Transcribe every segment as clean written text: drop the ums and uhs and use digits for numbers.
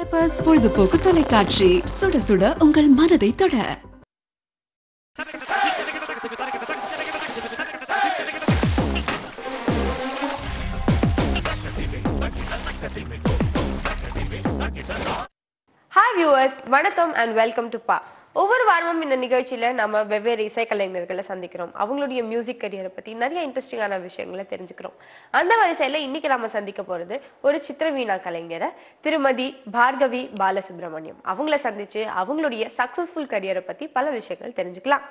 Peppers பொழுதுபோக்கு தொலைக்காட்சி, சுட சுட உங்கள் மனதை தொட. ஹாய் வியூவர்ஸ், வணக்கம் அண்ட் வெல்கம் டு பா. ஒவ்வொரு வாரமும் இந்த நிகழ்ச்சியில நம்ம வெவ்வேறு இசைக்கலைஞர்களை சந்திக்கிறோம். அவங்களுடைய மியூசிக் கரியரை பத்தி நிறைய இன்ட்ரெஸ்டிங்கான விஷயங்களை தெரிஞ்சுக்கிறோம். அந்த வரிசையில இன்னைக்கு நாம சந்திக்க போறது ஒரு சித்திரவீணா கலைஞரை, திருமதி பார்கவி பாலசுப்ரமணியம். அவங்கள சந்திச்சு அவங்களுடைய சக்சஸ்ஃபுல் கரியரை பத்தி பல விஷயங்கள் தெரிஞ்சுக்கலாம்.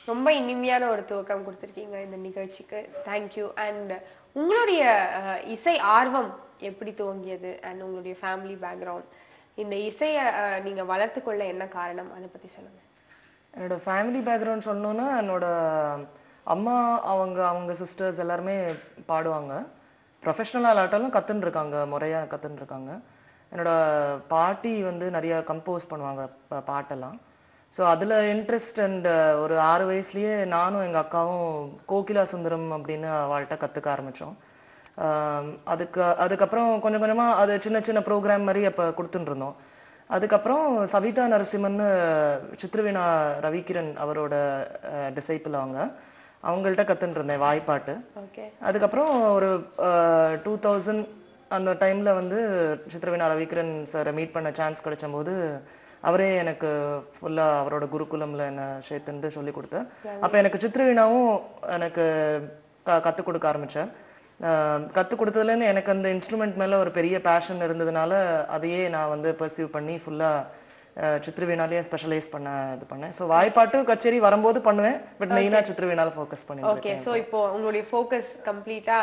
ரொம்ப இனிமையான ஒரு துவக்கம் கொடுத்துருக்கீங்க இந்த நிகழ்ச்சிக்கு. தேங்க்யூ. அண்ட் உங்களுடைய இசை ஆர்வம் எப்படி துவங்கியது அண்ட் உங்களுடைய ஃபேமிலி பேக்ரவுண்ட், இந்த இசையை நீங்க வளர்த்து கொள்ள என்ன காரணம், அதை பத்தி சொல்லுங்க. என்னோட ஃபேமிலி பேக்ரவுண்ட் சொன்னோன்னா, என்னோட அம்மா அவங்க சிஸ்டர்ஸ் எல்லாருமே பாடுவாங்க. ப்ரொஃபஷனலாக இல்லாட்டாலும் கற்றுன்னு இருக்காங்க, முறையாக கற்றுன்னு இருக்காங்க. என்னோட பாட்டி வந்து நிறைய கம்போஸ் பண்ணுவாங்க பாட்டெல்லாம். ஸோ அதில் இன்ட்ரெஸ்ட். அண்ட் ஒரு 6 வயசுலேயே நானும் எங்கள் அக்காவும் கோகிலா சுந்தரம் அப்படின்னு அவள்கிட்ட கற்றுக்க ஆரம்பித்தோம். அதுக்கப்புறம் கொஞ்சம் கொஞ்சமாக அது சின்ன சின்ன ப்ரோக்ராம் மாதிரி அப்போ கொடுத்துட்டு இருந்தோம். அதுக்கப்புறம் சவிதா நரசிம்மன்னு சித்திரவீணா ரவிகிரண் அவரோட டிசைப்பிள் அவங்கள்ட்ட கற்றுன்னு இருந்தேன் வாய்ப்பாட்டு. அதுக்கப்புறம் ஒரு 2000 அந்த டைமில் வந்து சித்திரவீணா ரவிகிரண் சாரை மீட் பண்ண சான்ஸ் கிடைச்சபோது அவரே எனக்கு ஃபுல்லாக அவரோட குருகுலம்ல என்னை சேர்த்துட்டு சொல்லி கொடுத்தார். அப்போ எனக்கு சித்திரவீணாவும் எனக்கு கற்றுக் கொடுக்க ஆரம்பித்தேன். கற்றுக் கொடுத்ததுலேருந்து எனக்கு அந்த இன்ஸ்ட்ருமெண்ட் மேலே ஒரு பெரிய பேஷன் இருந்ததுனால அதையே நான் வந்து பர்சியூ பண்ணி ஃபுல்லாக சித்திரவீணாலேயே ஸ்பெஷலைஸ் பண்ணேன். ஸோ வாய்ப்பாட்டு கச்சேரி வரும்போது பண்ணுவேன், பட் மெயினாக சித்திரவீணால ஃபோக்கஸ் பண்ணி. ஓகே, ஸோ இப்போ உங்களுடைய ஃபோக்கஸ் கம்ப்ளீட்டா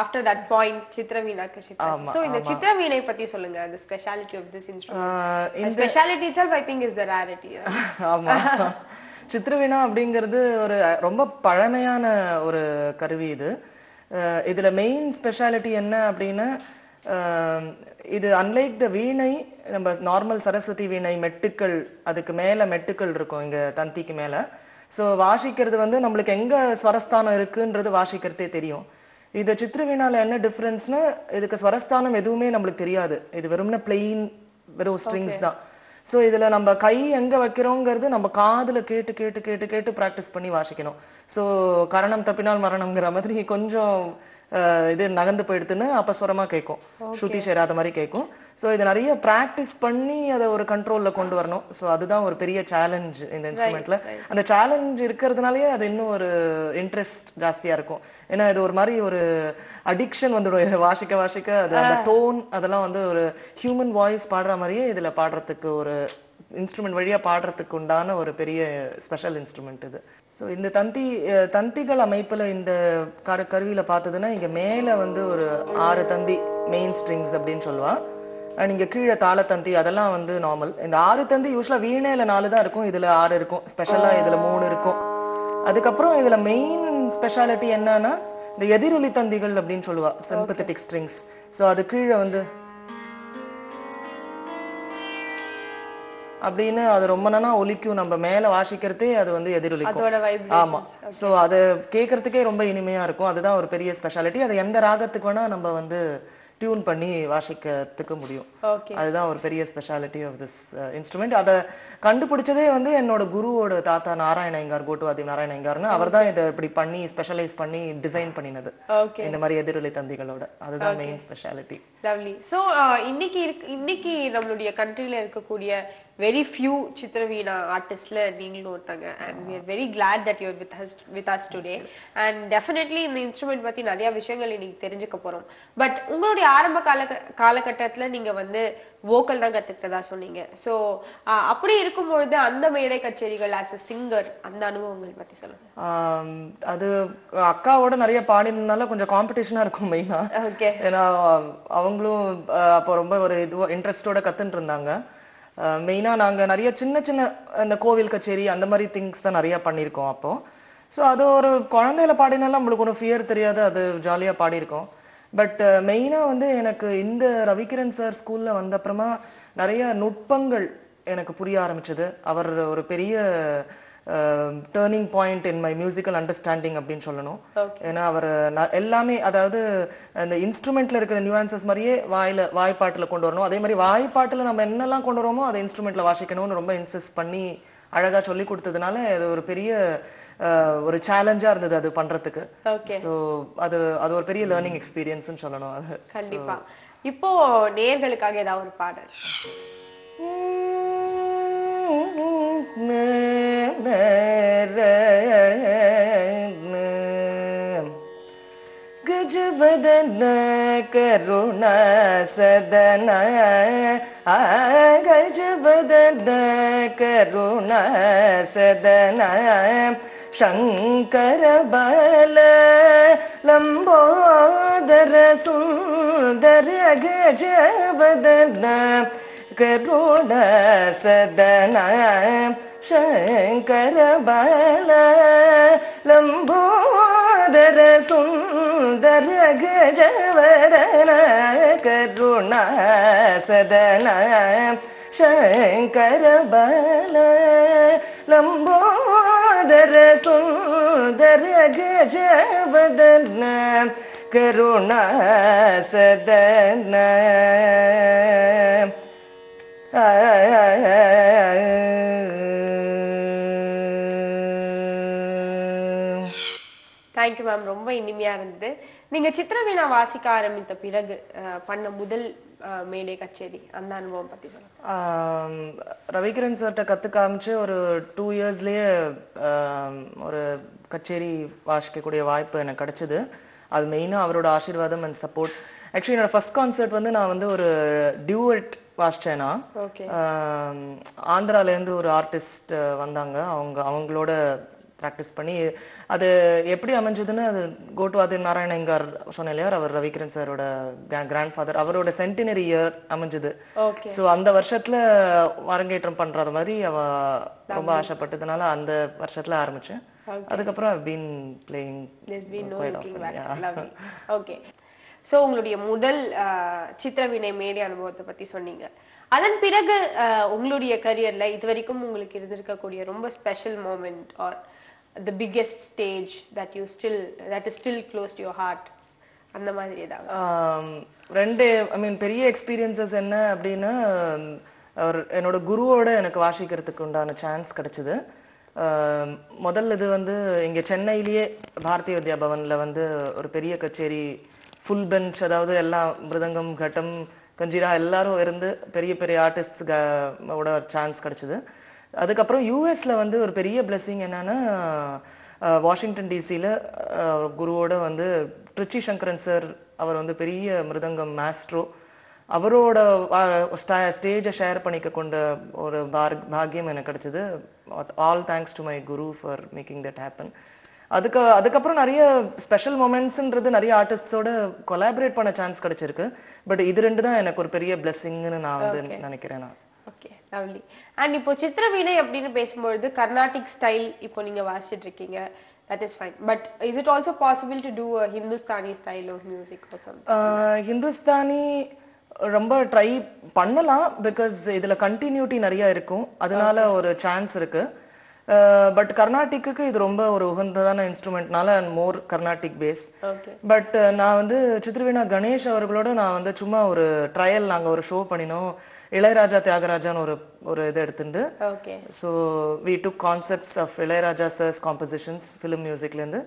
ஆஃப்டர் தட் பாயிண்ட் சித்திரவீணாக்கு ஷிஃப்ட் ஆச்சு. ஸோ இந்த சித்திரவீணை பத்தி சொல்லுங்க, the speciality of this instrument. The speciality itself I think is the rarity. ஆமா, சித்திரவீணா அப்படிங்கிறது ஒரு ரொம்ப பழமையான ஒரு கருவி. இதுல மெயின் ஸ்பெஷாலிட்டி என்ன அப்படின்னா, இது அன்லைக் த வீணை, நம்ம நார்மல் சரஸ்வதி வீணை மெட்டுக்கள், அதுக்கு மேல மெட்டுக்கள் இருக்கும் இங்க தந்திக்கு மேல. ஸோ வாசிக்கிறது வந்து நம்மளுக்கு எங்க ஸ்வரஸ்தானம் இருக்குன்றது வாசிக்கிறதே தெரியும். இது சித்திரவீணால என்ன டிஃபரன்ஸ்னா, இதுக்கு ஸ்வரஸ்தானம் எதுவுமே நம்மளுக்கு தெரியாது. இது வெறும்னா பிளெயின் வெறும் ஸ்ட்ரிங்ஸ் தான். ஸோ இதுல நம்ம கை எங்க வைக்கிறோங்கிறது நம்ம காதுல கேட்டு கேட்டு கேட்டு கேட்டு ப்ராக்டிஸ் பண்ணி வாசிக்கணும். ஸோ கரணம் தப்பினால் மரணம்ங்கிற மாதிரி கொஞ்சம் இது நகர்ந்து போயிடுதுன்னு அப்ப சுரமா கேட்கும், ஸ்ருதி சேராத மாதிரி கேட்கும். ஸோ இதை நிறைய ப்ராக்டிஸ் பண்ணி அதை ஒரு கண்ட்ரோல்ல கொண்டு வரணும். ஸோ அதுதான் ஒரு பெரிய சேலஞ்ச் இந்த இன்ஸ்ட்ருமெண்ட்ல. அந்த சேலஞ்ச் இருக்கிறதுனாலயே அது இன்னும் ஒரு இன்ட்ரெஸ்ட் ஜாஸ்தியா இருக்கும். ஏன்னா இது ஒரு மாதிரி ஒரு அடிக்ஷன் வந்துடும் வாசிக்க வாசிக்க. அது அந்த டோன் அதெல்லாம் வந்து ஒரு ஹியூமன் வாய்ஸ் பாடுற மாதிரியே இதுல பாடுறதுக்கு, ஒரு இன்ஸ்ட்ருமெண்ட் வழியா பாடுறதுக்கு உண்டான ஒரு பெரிய ஸ்பெஷல் இன்ஸ்ட்ருமெண்ட் இது. ஸோ இந்த தந்திகள் அமைப்புல இந்த கருவியில பார்த்ததுன்னா, இங்க மேல வந்து ஒரு 6 தந்தி மெயின் ஸ்ட்ரிங்ஸ் அப்படின்னு சொல்லுவா. அண்ட் இங்க கீழே தாளத்தந்தி அதெல்லாம் வந்து நார்மல். இந்த 6 தந்தி யூஸ்வலா வீணையில 4 தான் இருக்கும், இதுல 6 இருக்கும். ஸ்பெஷலா இதுல 3 இருக்கும். அதுக்கப்புறம் இதுல மெயின் ஸ்பெஷாலிட்டி என்னன்னா, இந்த எதிரொலி தந்திகள் அப்படின்னு சொல்லுவா, சிம்பத்தட்டிக் ஸ்ட்ரிங்ஸ். ஸோ அது கீழே வந்து அப்படின்னு அது ரொம்ப நாளா ஒலிக்கும். நம்ம மேல வாசிக்கிறதே அது வந்து எதிரொலிக்கும். ஆமா, சோ அது கேட்கறதுக்கே ரொம்ப இனிமையா இருக்கும். அதுதான் ஒரு பெரிய ஸ்பெஷாலிட்டி. அது எந்த ராகத்துக்கு வேணா நம்ம வந்து டியூன் பண்ணி வாசிக்கிறதுக்கு முடியும். ஓகே. அதுதான் ஒரு பெரிய ஸ்பெஷாலிட்டி ஆஃப் திஸ் இன்ஸ்ட்ருமெண்ட். அதை கண்டுபிடிச்சதே வந்து என்னோட குருவோட தாத்தா நாராயண ஐயங்கார், கோட்டுவாதி நாராயண ஐயங்கார்னு அவர் தான் இதை இப்படி பண்ணி ஸ்பெஷலைஸ் பண்ணி டிசைன் பண்ணினது. ஓகே. இந்த மாதிரி எதிரொலி தந்திகளோட அதுதான் மெயின் ஸ்பெஷாலிட்டி. லவ்லி. சோ இன்னைக்கு நம்மளுடைய கண்ட்ரில இருக்கக்கூடிய வெரி ஃபியூ சித்திரவீணா ஆர்டிஸ்ட்ல நீங்களும் ஒருத்தாங்க. And we are very glad that you are with us today. And definitely இந்த இன்ஸ்ட்ருமெண்ட் பத்தி நிறைய விஷயங்கள் இன்னைக்கு தெரிஞ்சுக்க போறோம். பட் உங்களுடைய ஆரம்ப காலகட்டத்துல நீங்க வந்து வோக்கல் தான் கத்துக்கிட்டதா சொன்னீங்க. சோ அப்படி இருக்கும்பொழுது அந்த மேடை கச்சேரிகள் ஆஸ் அ சிங்கர் அந்த அனுபவங்கள் பத்தி சொல்லுங்க. அது அக்காவோட நிறைய பாடினால கொஞ்சம் காம்படிஷனா இருக்கும் மெயினா. ஓகே. ஏன்னா அவங்களும் அப்போ ரொம்ப ஒரு இது இன்ட்ரெஸ்டோட கத்துட்டு இருந்தாங்க. மெயினா நாங்க நிறைய சின்ன சின்ன இந்த கோவில் கச்சேரி அந்த மாதிரி திங்ஸ் தான் நிறைய பண்ணியிருக்கோம் அப்போ. ஸோ அது ஒரு குழந்தையில பாடினாலும் நம்மளுக்கு ஒரு ஃபியர் தெரியாது, அது ஜாலியா பாடியிருக்கோம். பட் மெயினா வந்து எனக்கு இந்த ரவிகிரண் சார் ஸ்கூல்ல வந்த அப்புறமா நிறைய நுட்பங்கள் எனக்கு புரிய ஆரம்பிச்சது. அவர் ஒரு பெரிய turning point in my musical understanding அப்படின்னு சொல்லணும். ஏன்னா அவர் எல்லாமே, அதாவது அந்த இன்ஸ்ட்ருமெண்ட்ல இருக்கிற நியூஆன்சஸ் மாதிரியே வாய்ப்பாட்டுல கொண்டு வரணும். அதே மாதிரி வாய்ப்பாட்டுல நம்ம என்னெல்லாம் கொண்டு வரோமோ அதை இன்ஸ்ட்ருமெண்ட்ல வாசிக்கணும்னு ரொம்ப இன்சிஸ்ட் பண்ணி அழகா சொல்லி கொடுத்ததுனால அது ஒரு பெரிய ஒரு சேலஞ்சா இருந்தது அது பண்றதுக்கு. சோ அது ஒரு பெரிய லேர்னிங் எக்ஸ்பீரியன்ஸ்னு சொல்லணும். அது கண்டிப்பா. இப்போ நேயர்களுக்காக ஏதாவது ஒரு பாடல். गजबदन करुणा सदन गजबदन करुणा सदन शंकर बाल लंबोदर सुंदर गजबदन करुणा सदन शंकर बाल लंबोदर सुंदर गजवदन करुणा सदन शंकर बाल लंबोदर सुंदर गजवदन करुणा सदन. தேங்க்யூ மேம், ரொம்ப இனிமையா இருந்தது. நீங்க சித்திரவீணா வாசிக்க ஆரம்பித்த பிறகு பண்ண முதல் மேடை கச்சேரி அந்த அனுபவம் பத்தி சொல்லுங்க. ரவிகிரண் சார்ட்ட கத்துக்க ஆரம்பிச்சு ஒரு 2 இயர்ஸ்லயே ஒரு கச்சேரி வாசிக்கக்கூடிய வாய்ப்பு எனக்கு கிடைச்சது. அது மெயினா அவரோட ஆசீர்வாதம் அண்ட் சப்போர்ட். ஆக்சுவலி என்னோட ஃபர்ஸ்ட் கான்சர்ட் வந்து நான் வந்து ஒரு டியூட் வாசிச்சேன்னா, ஆந்திரால இருந்து ஒரு ஆர்டிஸ்ட் வந்தாங்க. அவங்களோட ப்ராக்டிஸ் பண்ணி அது எப்படி அமைஞ்சதுன்னு, அது கோட்டுவாதி நாராயண ஐயங்கார் சொன்ன இல்லையா, அவர் ரவிகிரண் சாரோட கிராண்ட் ஃபாதர், அவரோட சென்டினரி இயர் அமைஞ்சது. ஸோ அந்த வருஷத்துல அரங்கேற்றம் பண்றது மாதிரி அவ ரொம்ப ஆசைப்பட்டதுனால அந்த வருஷத்துல ஆரம்பிச்சேன். அதுக்கப்புறம் I've been playing quite often. Okay. So உங்களுடைய முதல் சித்திரவீணை மேடை அனுபவத்தை பத்தி சொன்னீங்க. அதன் பிறகு உங்களுடைய கரியர்ல இதுவரைக்கும் உங்களுக்கு இருந்திருக்கக்கூடிய ரொம்ப special moment or the biggest stage that is still close to your heart அந்த மாதிரி ஏதாவது? பெரிய எக்ஸ்பீரியன்சஸ் என்ன அப்படின்னா, என்னோட குருவோட எனக்கு வாசிக்கிறதுக்கு உண்டான சான்ஸ் கிடைச்சது. முதல்ல இது வந்து இங்க சென்னையிலேயே பாரதிய வித்யா பவன்ல வந்து ஒரு பெரிய கச்சேரி, ஃபுல் பெஞ்ச், அதாவது எல்லாம் மிருதங்கம், கட்டம், கஞ்சிரா எல்லாரும் இருந்து பெரிய பெரிய ஆர்டிஸ்டோட சான்ஸ் கிடைச்சது. அதுக்கப்புறம் யூஎஸ்ல வந்து ஒரு பெரிய பிளெஸிங் என்னன்னா, வாஷிங்டன் டிசில குருவோட வந்து ட்ரிச்சி சங்கரன் சார், அவர் வந்து பெரிய மிருதங்கம் மாஸ்ட்ரோ, அவரோட ஸ்டேஜை ஷேர் பண்ணிக்க கொண்ட ஒரு பாக்கியம் எனக்கு கிடைச்சது. All thanks to my Guru for making that happen. அதுக்கப்புறம் நிறைய ஸ்பெஷல் மொமெண்ட்ஸ்ன்றது நிறைய ஆர்டிஸ்டோட கொலாபரேட் பண்ண சான்ஸ் கிடைச்சிருக்கு. பட் இது ரெண்டு தான் எனக்கு ஒரு பெரிய பிளெஸிங்னு நான் வந்து நினைக்கிறேன். Okay, lovely. அண்ட் இப்போ சித்திரவீணை அப்படின்னு பேசும்பொழுது கர்நாடிக் ஸ்டைல் இப்போ நீங்க வாசிச்சிட்டு இருக்கீங்க, that is fine, but is it also possible to do a Hindustani style of music or something? Hindustani ரொம்ப ட்ரை பண்ணலாம், பிகாஸ் இதுல கண்டினியூட்டி நிறைய இருக்கும், அதனால ஒரு சான்ஸ் இருக்கு. பட் கர்நாடிக்கு இது ரொம்ப ஒரு உகந்ததான இன்ஸ்ட்ருமெண்ட்னால and more Carnatic base. Okay. But நான் வந்து சித்ரவீணா கணேஷ் அவர்களோட நான் வந்து சும்மா ஒரு ட்ரையல் நாங்க ஒரு ஷோ பண்ணினோம். இளையராஜா தியாகராஜான்னு ஒரு இது எடுத்துட்டு. ஓகே. So we took concepts of Ilaiyaraaja sir's compositions film மியூசிக்லேருந்து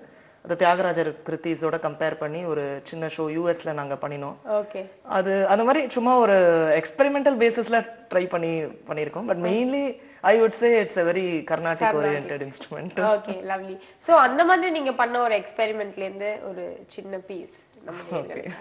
அந்த தியாகராஜர் கிருத்திஸோட கம்பேர் பண்ணி ஒரு சின்ன ஷோ யூஎஸ்ல நாங்க பண்ணினோம். ஓகே. அது அந்த மாதிரி சும்மா ஒரு எக்ஸ்பெரிமெண்டல் பேசிஸ்ல ட்ரை பண்ணியிருக்கோம். But mainly I would say it's a very Carnatic oriented instrument. Okay, lovely. So அந்த மாதிரி நீங்க பண்ண ஒரு எக்ஸ்பெரிமெண்ட்ல இருந்து ஒரு சின்ன பீஸ் நம்ம நேயர்களுக்கு.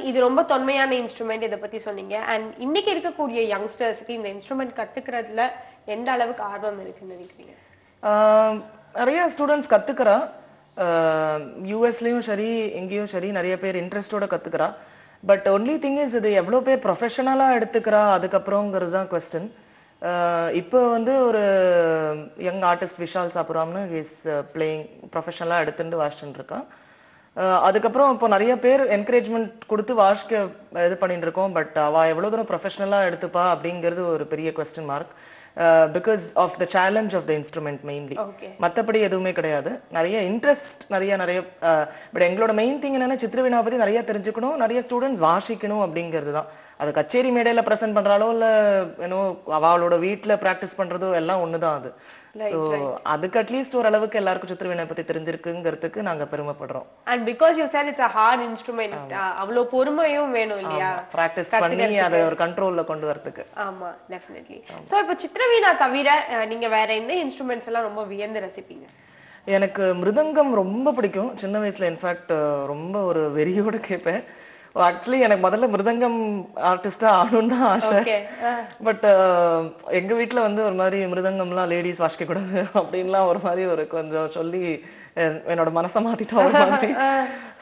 இது ரொம்ப தொன்மையான இன்ஸ்ட்ருமெண்ட், இத பத்தி சொன்னீங்க. அண்ட் இன்னைக்கு இருக்கக்கூடிய யங்ஸ்டர்ஸ்க்கு இந்த இன்ஸ்ட்ருமெண்ட் கத்துக்கிறதுல எந்த அளவுக்கு ஆர்வம் இருக்குன்னு நினைக்கிறீங்க? நிறைய ஸ்டூடெண்ட்ஸ் கத்துக்கிறா. யூஎஸ்லயும் சரி எங்கேயும் சரி நிறைய பேர் இன்ட்ரெஸ்டோட கத்துக்கிறா. பட் ஒன்லி திங் இஸ் இது எவ்வளோ பேர் ப்ரொஃபஷனலா எடுத்துக்கிறா அதுக்கப்புறங்கிறது தான் கொஸ்டின். இப்போ வந்து ஒரு யங் ஆர்டிஸ்ட் விஷால் சாப்புராம்னு இஸ் பிளேயிங் ப்ரொஃபஷனலா எடுத்துட்டு வாசிச்சுட்டு இருக்கான். அதுக்கப்புறம் இப்போ நிறைய பேர் என்கரேஜ்மெண்ட் கொடுத்து வாசிக்க இது பண்ணிட்டு இருக்கோம். பட் அவ எவ்வளவு தூரம் ப்ரொஃபஷனலா எடுத்துப்பா அப்படிங்கிறது ஒரு பெரிய question mark. Because of the challenge of the instrument mainly. மற்றபடி எதுவுமே கிடையாது. நிறைய இன்ட்ரெஸ்ட் நிறைய பட் எங்களோட மெயின் திங் என்னன்னா சித்ரவீணா பத்தி நிறைய தெரிஞ்சுக்கணும், நிறைய ஸ்டூடெண்ட்ஸ் வாசிக்கணும் அப்படிங்கிறது தான். அது கச்சேரி மேடையில பிரசன்ட் பண்றாலோ இல்ல ஏன்னோ அவளோட வீட்டுல பிராக்டிஸ் பண்றதோ எல்லாம் ஒண்ணுதான் அது. சோ அதுக்கு அட்லீஸ்ட் ஒரு அளவுக்கு எல்லாருக்கும் சித்ரவீணை பத்தி தெரிஞ்சிருக்குங்கிறதுக்கு நாங்க பெருமைப்படுறோம். And because you said it's a hard instrument, அவ்வளவு பொறுமையும் வேணும் இல்லையா? பிராக்டிஸ் பண்ணி அதை ஒரு கண்ட்ரோல்ல கொண்டு வரதுக்கு. ஆமா, டெஃபினெட்லி. சோ இப்போ சித்ரவீணா தவிர நீங்க வேற எந்த இன்ஸ்ட்ருமெண்ட்ஸ் எல்லாம் ரொம்ப வியந்து ரசிப்பீங்க? எனக்கு மிருதங்கம் ரொம்ப பிடிக்கும். சின்ன வயசுல இன்ஃபேக்ட் ரொம்ப ஒரு வெறியோட கேட்பேன். ஆக்சுவலி எனக்கு முதல்ல மிருதங்கம் ஆர்டிஸ்டா ஆகணும்னு தான் ஆசை. பட் எங்க வீட்டுல வந்து ஒரு மாதிரி மிருதங்கம்லாம் லேடிஸ் வாசிக்க கூடாது அப்படின்லாம் ஒரு மாதிரி ஒரு கொஞ்சம் சொல்லி என்னோட மனசை மாத்திட்டா ஒரு மாதிரி.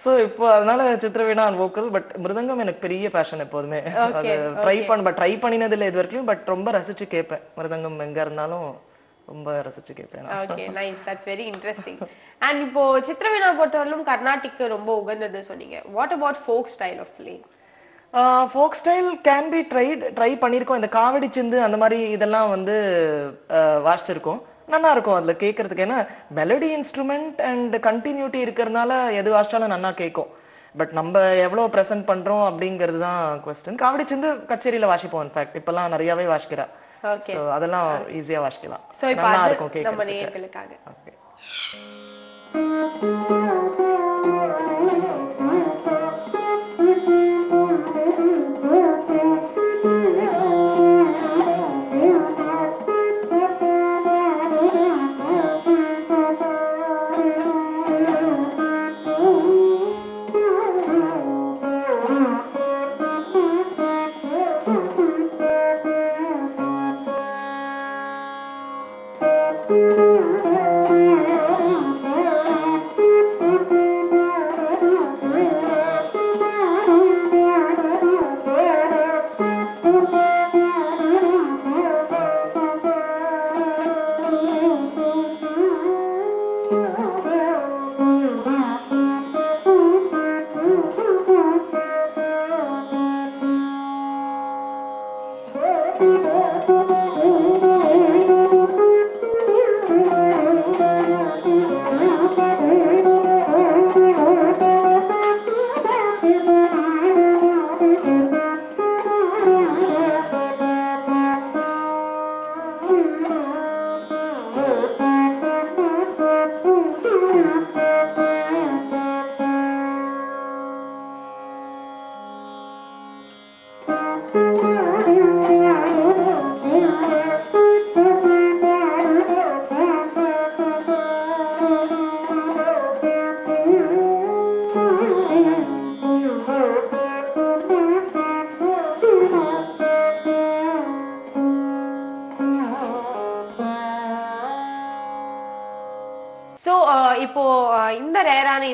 சோ இப்போ அதனால சித்ரவீணா அண்ட் வோக்கல். பட் மிருதங்கம் எனக்கு பெரிய பேஷன் எப்போதுமே. அது ட்ரை பண்ணினது இல்லை இது வரைக்கும். பட் ரொம்ப ரசிச்சு கேட்பேன். மிருதங்கம் எங்க இருந்தாலும் ரொம்ப ரசிச்சு கேட்பேன். Okay, nice. That's very interesting. And இப்போ சித்ரவீணா பொறுத்தவரையிலும் கர்நாடிக் ரொம்ப உகந்தது சொன்னீங்க. What about folk style of playing? Folk style can be try பண்ணியிருக்கோம். இந்த காவடி சிந்து அந்த மாதிரி இதெல்லாம் வந்து வாசிச்சிருக்கோம். நல்லா இருக்கும் அதுல கேட்கறதுக்கு. ஏன்னா மெலடி இன்ஸ்ட்ருமெண்ட் அண்ட் கண்டினியூட்டி இருக்கிறதுனால எது வாசிச்சாலும் நல்லா கேட்கும். பட் நம்ம எவ்வளவு பிரசன்ட் பண்றோம் அப்படிங்கிறது தான் கொஸ்டின். காவடி சிந்து கச்சேரியில வாசிப்போம். இன்ஃபேக்ட் இப்பெல்லாம் நிறையவே வாசிக்கிறா. ஓகே, சோ அதெல்லாம் ஈஸியா வாசிக்கலாம். சோ இப்போ அது நம்ம நேயர்களுக்காக. ஓகே.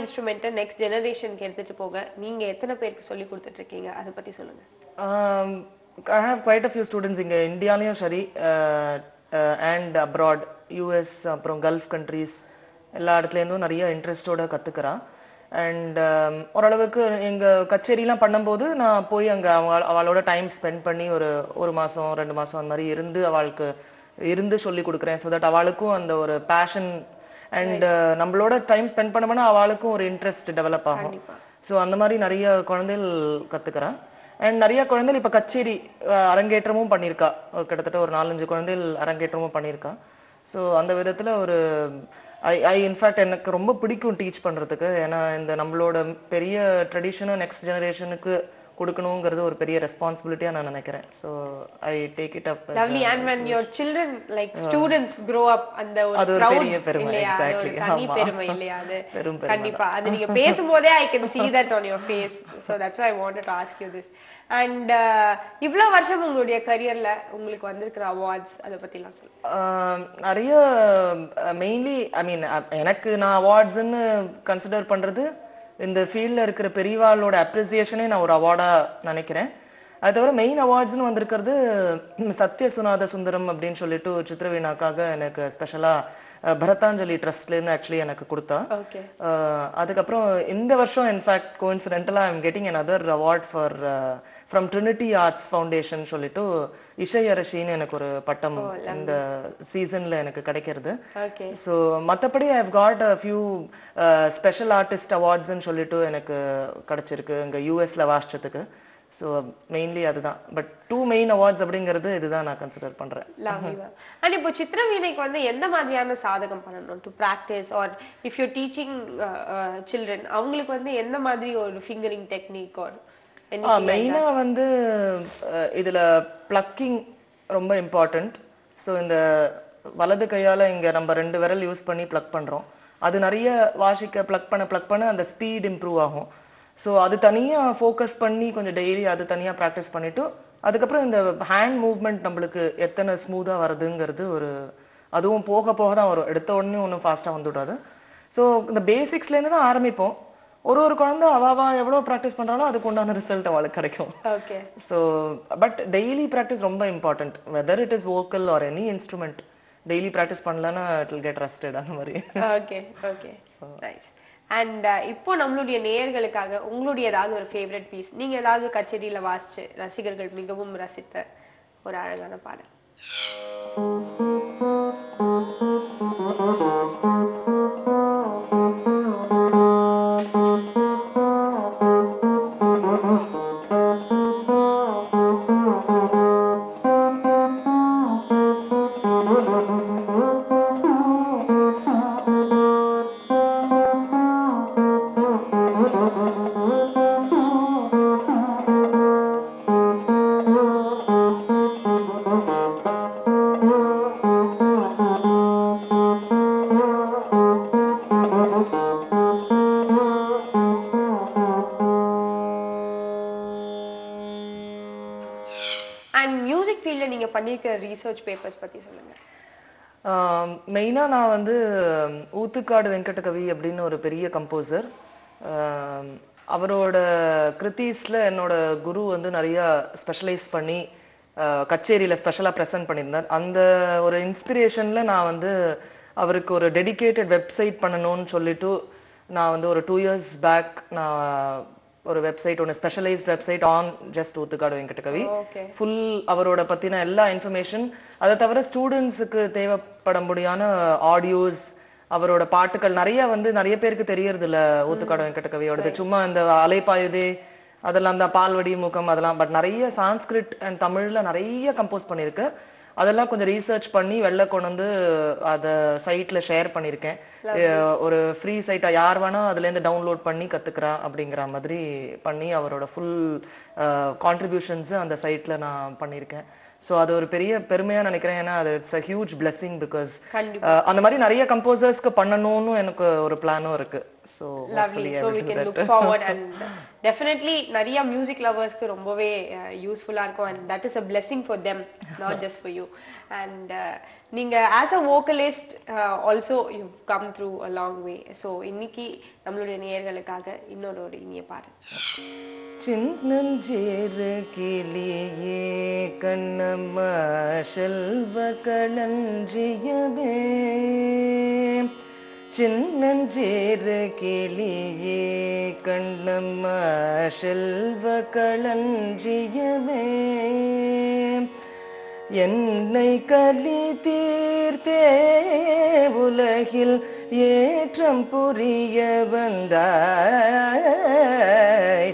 இன்ஸ்ட்ருமெண்ட்டை நெக்ஸ்ட் ஜெனரேஷனுக்கு எடுத்துட்டு போக நீங்க எத்தனை பேருக்கு சொல்லி கொடுத்துட்டு இருக்கீங்க அதை பத்தி சொல்லுங்க. I have quite a few students இங்க இந்தியாலயும் சரி and abroad US அப்புறம் கல்ஃப் கண்ட்ரீஸ் எல்லா இடத்துல இருந்தும் நிறைய இன்ட்ரெஸ்டோட கத்துக்கிறா. அண்ட் ஓரளவுக்கு எங்க கச்சேரிலாம் பண்ணும்போது நான் போய் அங்க அவளோட டைம் ஸ்பெண்ட் பண்ணி ஒரு மாசம் 2 மாசம் அந்த மாதிரி அவளுக்கு இருந்து சொல்லி கொடுக்குறேன். ஸோ தட் அவளுக்கும் அந்த ஒரு பேஷன் அண்ட் நம்மளோட டைம் ஸ்பெண்ட் பண்ணோம்னா அவளுக்கும் ஒரு இன்ட்ரெஸ்ட் டெவலப் ஆகும். ஸோ அந்த மாதிரி நிறைய குழந்தைகள் கத்துக்கிறேன். அண்ட் நிறைய குழந்தைகள் இப்ப கச்சேரி அரங்கேற்றமும் பண்ணியிருக்கா. கிட்டத்தட்ட ஒரு 4-5 குழந்தைகள் அரங்கேற்றமும் பண்ணியிருக்கா. ஸோ அந்த விதத்துல ஒரு இன்ஃபேக்ட் எனக்கு ரொம்ப பிடிக்கும் டீச் பண்றதுக்கு. ஏன்னா இந்த நம்மளோட பெரிய ட்ரெடிஷனை நெக்ஸ்ட் ஜெனரேஷனுக்கு கொடுக்கணுங்கிறது ஒரு பெரிய ரெஸ்பான்சிபிலிட்டியா நான் நினைக்கிறேன். So I take it up. Lovely. And when your children like students grow up அந்த ஒரு பெரிய பெருமை. எக்ஸாக்ட்லி. தனி பெருமை இல்லையா அது? கண்டிப்பா அது நீங்க பேசும்போதே I can see that on your face. So that's why I wanted to ask you this. And இவ்வளவு வருஷம் உங்களுடைய கரியர்ல உங்களுக்கு வந்திருக்கிற அவார்ட்ஸ் அதை பத்தி எல்லாம் சொல்லுங்க. நிறைய மெயின்லி எனக்கு நான் அவார்ட்ஸ்ன்னு கன்சிடர் பண்றது இந்த ஃபீல்ட்ல இருக்கிற பெரியவாளோட அப்ரிசியேஷனே நான் ஒரு அவார்டா நினைக்கிறேன். அது தவிர மெயின் அவார்ட்ஸ்னு வந்திருக்கிறது சத்ய சுநாத சுந்தரம் அப்படின்னு சொல்லிட்டு சித்திரவீணாக்காக எனக்கு ஸ்பெஷலா பரதாஞ்சலி ட்ரஸ்ட்ல இருந்து ஆக்சுவலி எனக்கு கொடுத்தா. அதுக்கப்புறம் இந்த வருஷம் இன்ஃபேக்ட் கோஇன்சிடென்டலா I am getting another award from Trinity Arts Foundation சொல்லிட்டு இசை அரசின்னு எனக்கு ஒரு பட்டம் இந்த சீசன்ல எனக்கு கிடைக்கிறது. ஸோ மற்றபடி I have got a few special artist அவார்ட்ஸ்ன்னு சொல்லிட்டு எனக்கு கிடைச்சிருக்கு இங்க யூஎஸ்ல வாசிச்சதுக்கு. ஸோ மெயின்லி அதுதான். பட் 2 மெயின் அவார்ட்ஸ் அப்படிங்கிறது இதுதான் நான் கன்சிடர் பண்றேன். அண்ட் இப்போ சித்திரவீணைக்கு வந்து எந்த மாதிரியான சாதகம் பண்ணணும் to practice or if you teaching children அவங்களுக்கு வந்து எந்த மாதிரி ஒரு ஃபிங்கரிங் டெக்னிக் ஆர் மெயினா வந்து இதுல பிளக்கிங் ரொம்ப இம்பார்ட்டன்ட். ஸோ இந்த வலது கையால இங்க நம்ம 2 விரல் யூஸ் பண்ணி பிளக் பண்றோம். அது நிறைய வாசிக்க பிளக் பண்ண அந்த ஸ்பீட் இம்ப்ரூவ் ஆகும். ஸோ அது தனியா ஃபோக்கஸ் பண்ணி கொஞ்சம் டெய்லி அது தனியா ப்ராக்டிஸ் பண்ணிட்டு அதுக்கப்புறம் இந்த ஹேண்ட் மூவ்மெண்ட் நம்மளுக்கு எத்தனை ஸ்மூத்தா வருதுங்கிறது அதுவும் போக போக தான் வரும். எடுத்த உடனே ஒன்றும் ஃபாஸ்டா வந்துவிடாது. ஸோ இந்த பேசிக்ஸ்ல இருந்து தான் ஆரம்பிப்போம். ஒரு குழந்தை அவ எவ்வளவு ப்ராக்டிஸ் பண்றாலும் அதுக்கு உண்டான ரிசல்ட் அவளுக்கு கிடைக்கும். ஸோ பட் டெய்லி ப்ராக்டிஸ் ரொம்ப important. Whether it is vocal or any instrument daily practice பண்ணலன்னா இட் வில் கெட் ரஸ்டட் அந்த மாதிரி. நைஸ். அண்ட் இப்போ நம்மளுடைய நேயர்களுக்காக உங்களுடைய ஏதாவது ஒரு ஃபேவரட் பீஸ் நீங்க ஏதாவது கச்சேரியில வாசிச்சு ரசிகர்கள் மிகவும் ரசித்த ஒரு அழகான பாடல். பண்ணிருக்கிற ரிசர்ச் பேப்பர்ஸ் பத்தி சொல்லுங்க. மெயினா நான் வந்து ஊத்துக்காடு வெங்கடகவி அப்படின்னு ஒரு பெரிய கம்போசர். அவரோட கிருத்தீஸ்ல என்னோட குரு வந்து நிறைய ஸ்பெஷலைஸ் பண்ணி கச்சேரியில ஸ்பெஷலா பிரசன்ட் பண்ணியிருந்தார். அந்த ஒரு இன்ஸ்பிரேஷன்ல நான் வந்து அவருக்கு ஒரு டெடிகேட்டட் வெப்சைட் பண்ணணும்னு சொல்லிட்டு நான் வந்து ஒரு 2 years பேக் நான் ஒரு வெப்சைட் ஒன்று specialised website on just Oothukkadu Venkatakavi full அவரோட பத்தின எல்லா இன்ஃபர்மேஷன் அதை தவிர ஸ்டூடெண்ட்ஸுக்கு தேவைப்படும்படியான ஆடியோஸ் அவரோட பாட்டுகள் நிறைய பேருக்கு தெரியறது இல்ல ஊத்துக்காடு வெங்கடகவியோடது. சும்மா இந்த அலைப்பாயுதே அதெல்லாம் தான் பால்வடி மூக்கம் அதெல்லாம். பட் நிறைய சான்ஸ்கிரிட் அண்ட் தமிழ்ல நிறைய கம்போஸ் பண்ணிருக்கு. அதெல்லாம் கொஞ்சம் ரீசர்ச் பண்ணி வெளில கொண்டு வந்து அதை சைட்ல ஷேர் பண்ணியிருக்கேன். ஒரு ஃப்ரீ சைட்டா யார் வேணா அதுல இருந்து டவுன்லோட் பண்ணி கத்துக்கிறா அப்படிங்கிற மாதிரி பண்ணி அவரோட ஃபுல் கான்ட்ரிபியூஷன்ஸ் அந்த சைட்ல நான் பண்ணியிருக்கேன். ஸோ அது ஒரு பெரிய பெருமையா நினைக்கிறேன். ஏன்னா அது it's a huge blessing because அந்த மாதிரி நிறைய கம்போசர்ஸ்க்கு பண்ணணும்னு எனக்கு ஒரு பிளானும் இருக்கு. so lovely, hopefully I so will we do can that. look forward and definitely நிறைய music lovers க்கு ரொம்பவே யூஸ்ஃபுல்லா இருக்கும் and that is a blessing for them, not just for you. And நீங்க as a vocalist also you've come through a long way. So இன்னைக்கு நம்மளுடைய நேயர்களுக்காக இன்னொரு ஒரு இனிய பாடல். சின்னஞ்சேறு கிளியே கண்ணம்மா செல்வ களஞ்சியமே, சின்னஞ்சேறு கிளியே கண்ணம்மா செல்வ களஞ்சியமே, என்னை கலி தீர்த்தே உலகில் ஏற்றம் புரிய வந்தாய்,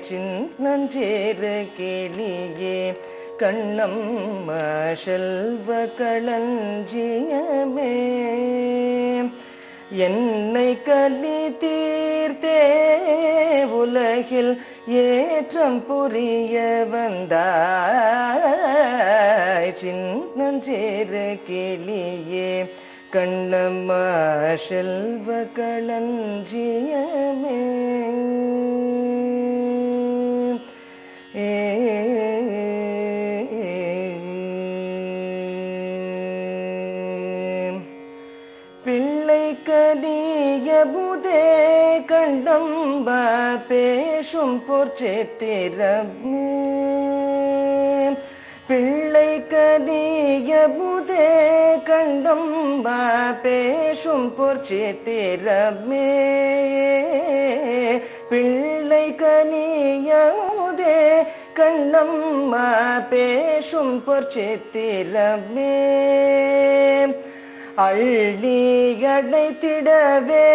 சின்னஞ்சேறு கிளியே கண்ணம்மா செல்வ களஞ்சியமே, என்னை கலி தீர்த்தே உலகில் ஏற்றம் புரிய வந்தாய், சின்னஞ்சேறு கிளியே கண்ணம்மா செல்வ களஞ்சியமே. பிள்ளை கனியபுதே கண்டம்பா பேசும் பொற்சேத்திரமே, பிள்ளை கனியபுதே கண்டம்பா பேசும் பொற்சேத்திரமே, பிள்ளை கனியமுதே கண்ணம்மா பேசும் பொற்சேத்திரமே, அள்ளி அடைத்திடவே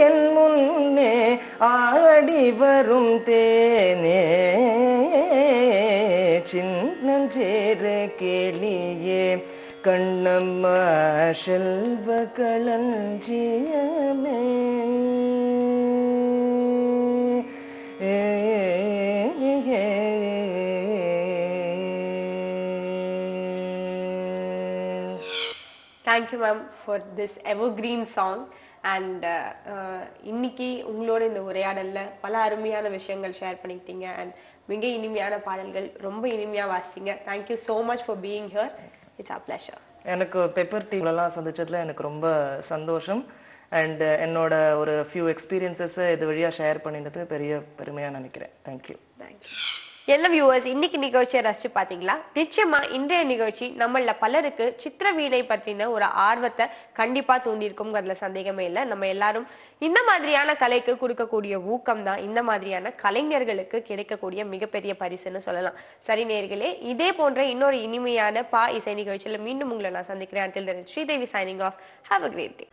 என் முன்னே ஆடி வரும் தேனே, சின்னஞ்சேறு கிளியே கண்ணம்மா செல்வ களஞ்சியமே. Thank you ma'am for this evergreen song and இன்னைக்கு உங்களோட இந்த உரையாடல்ல பல அருமையான விஷயங்கள் ஷேர் பண்ணிக்கிட்டீங்க and மிக இனிமையான பாடல்கள் ரொம்ப இனிமையா வாசிச்சீங்க. Thank you so much for being here. It's our pleasure. எனக்கு பெப்பர் டீம்லலாம் சந்திச்சதுல எனக்கு ரொம்ப சந்தோஷம் and என்னோட ஒரு few experiences இது வழியா ஷேர் பண்ணினது பெரிய பெருமையா நினைக்கிறேன். Thank you. Thank you. என்ன வியூவர்ஸ், இன்னைக்கு நிகழ்ச்சியை ரசிச்சு பாத்தீங்களா? நிச்சயமா இன்றைய நிகழ்ச்சி நம்மள பலருக்கு சித்திர வீணை பற்றின ஒரு ஆர்வத்தை கண்டிப்பா தூண்டியிருக்கும்ங்கிறதுல சந்தேகமே இல்லை. நம்ம எல்லாரும் இந்த மாதிரியான கலைக்கு கொடுக்கக்கூடிய ஊக்கம் தான் இந்த மாதிரியான கலைஞர்களுக்கு கிடைக்கக்கூடிய மிகப்பெரிய பரிசுன்னு சொல்லலாம். சரி நேயர்களே, இதே போன்ற இன்னொரு இனிமையான இசை நிகழ்ச்சியில மீண்டும் உங்களை நான் சந்திக்கிறேன். Until then, Sridevi signing off. Have a great day.